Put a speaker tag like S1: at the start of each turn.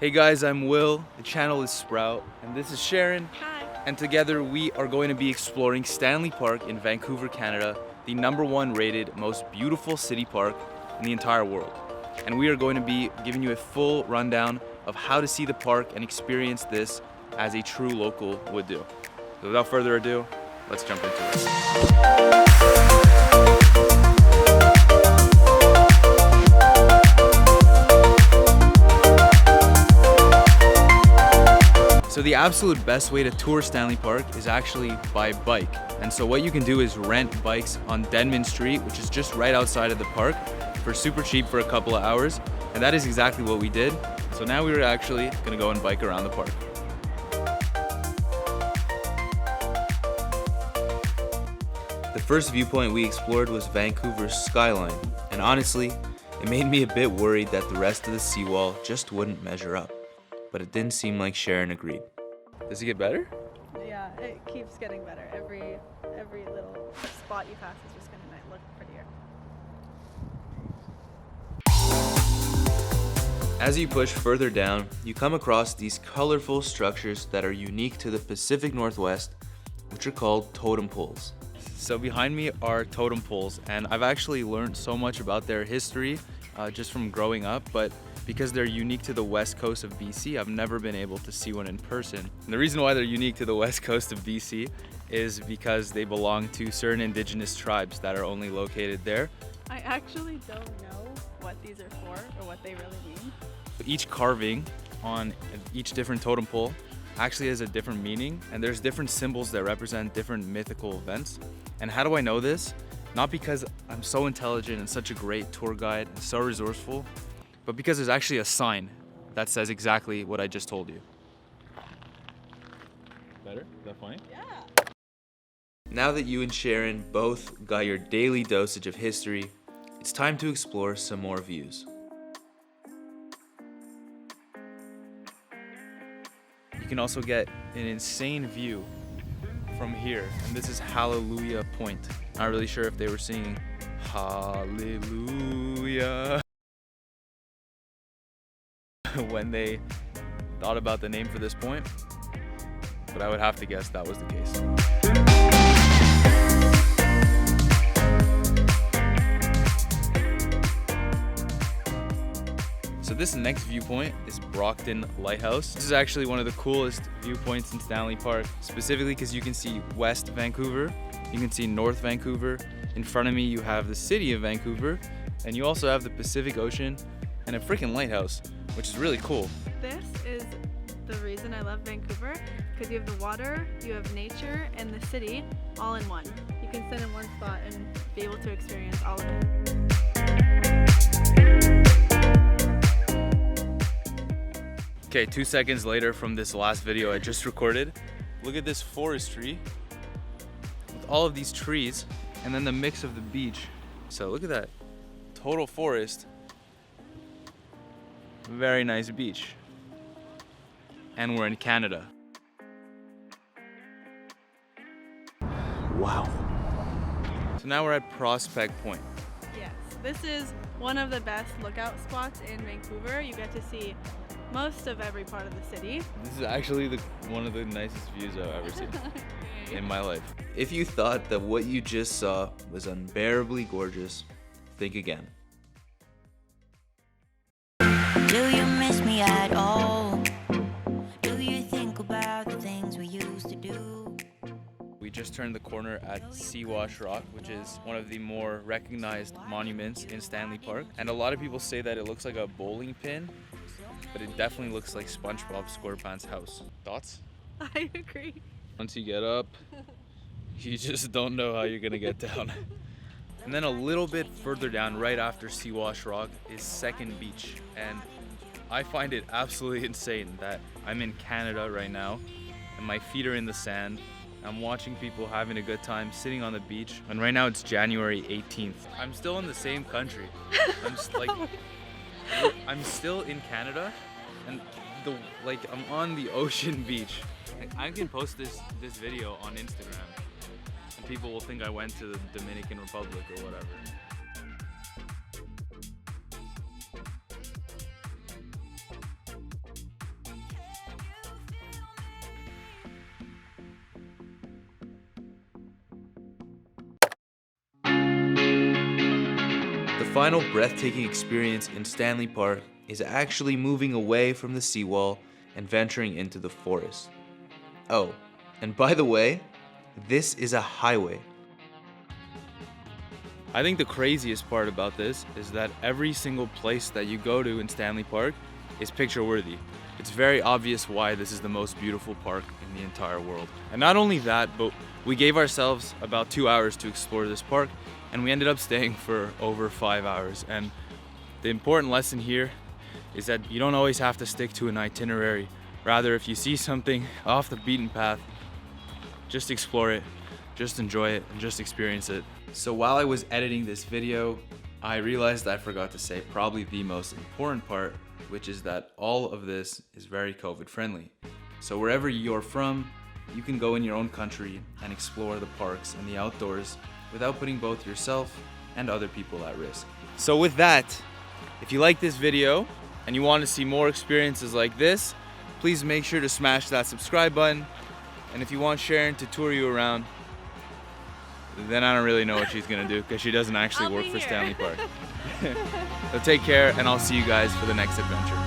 S1: Hey guys, I'm Will, the channel is Sprout, and this is Sharon.
S2: Hi.
S1: And together we are going to be exploring Stanley Park in Vancouver, Canada, the #1 rated most beautiful city park in the entire world. And we are going to be giving you a full rundown of how to see the park and experience this as a true local would do. So without further ado, let's jump into it. So the absolute best way to tour Stanley Park is actually by bike. And so what you can do is rent bikes on Denman Street, which is just right outside of the park, for super cheap for a couple of hours. And that is exactly what we did. So now we're actually gonna go and bike around the park. The first viewpoint we explored was Vancouvers Skyline. And honestly, it made me a bit worried that the rest of the seawall just wouldn't measure up. But it didn't seem like Sharon agreed. Does it get better?
S2: Yeah, it keeps getting better. Every little spot you pass is just gonna look prettier.
S1: As you push further down, you come across these colorful structures that are unique to the Pacific Northwest, which are called Totem Poles. So behind me are Totem Poles, and I've actually learned so much about their history just from growing up, but because they're unique to the west coast of BC, I've never been able to see one in person. And the reason why they're unique to the west coast of BC is because they belong to certain indigenous tribes that are only located there.
S2: I actually don't know what these are for or what they really mean.
S1: Each carving on each different totem pole actually has a different meaning, and there's different symbols that represent different mythical events. And how do I know this? Not because I'm so intelligent and such a great tour guide and so resourceful, but because there's actually a sign that says exactly what I just told you. Better? Is that funny?
S2: Yeah.
S1: Now that you and Sharon both got your daily dosage of history, it's time to explore some more views. You can also get an insane view from here, and this is Hallelujah Point. Not really sure if they were singing Hallelujah when they thought about the name for this point, but I would have to guess that was the case. So this next viewpoint is Brockton Lighthouse. This is actually one of the coolest viewpoints in Stanley Park, specifically because you can see West Vancouver, you can see North Vancouver. In front of me you have the city of Vancouver, and you also have the Pacific Ocean and a freaking lighthouse, which is really cool.
S2: This is the reason I love Vancouver, because you have the water, you have nature, and the city all in one. You can sit in one spot and be able to experience all of it.
S1: Okay, 2 seconds later from this last video I just recorded, look at this forestry with all of these trees and then the mix of the beach. So look at that, total forest, very nice beach. And we're in Canada. Wow. So now we're at Prospect Point.
S2: Yes, this is one of the best lookout spots in Vancouver. You get to see most of every part of the city.
S1: This is actually one of the nicest views I've ever seen in my life. If you thought that what you just saw was unbearably gorgeous, think again.
S3: Do you miss me at all? Do you think about the things we used to do?
S1: We just turned the corner at Seawash Rock, which is one of the more recognized monuments in Stanley Park. And a lot of people say that it looks like a bowling pin, but it definitely looks like SpongeBob SquarePants' house. Thoughts?
S2: I agree.
S1: Once you get up, you just don't know how you're gonna get down. And then a little bit further down, right after Seawash Rock, is Second Beach. And I find it absolutely insane that I'm in Canada right now, and my feet are in the sand. I'm watching people having a good time sitting on the beach. And right now it's January 18th. I'm still in the same country. I'm still in Canada, and I'm on the ocean beach. I can post this video on Instagram, and people will think I went to the Dominican Republic or whatever. final breathtaking experience in Stanley Park is actually moving away from the seawall and venturing into the forest. Oh, and by the way, this is a highway.
S4: I think the craziest part about this is that every single place that you go to in Stanley Park is picture worthy. It's very obvious why this is the most beautiful park in the entire world. And not only that, but we gave ourselves about 2 hours to explore this park, and we ended up staying for over 5 hours. And the important lesson here is that you don't always have to stick to an itinerary. Rather, if you see something off the beaten path, just explore it, just enjoy it, and just experience it.
S1: So while I was editing this video, I realized I forgot to say probably the most important part, which is that all of this is very COVID friendly. So wherever you're from, you can go in your own country and explore the parks and the outdoors without putting both yourself and other people at risk.
S4: So with that, if you like this video and you want to see more experiences like this, please make sure to smash that subscribe button. And if you want Sharon to tour you around, then I don't really know what she's gonna do because she doesn't actually work for Stanley Park. So take care, and I'll see you guys for the next adventure.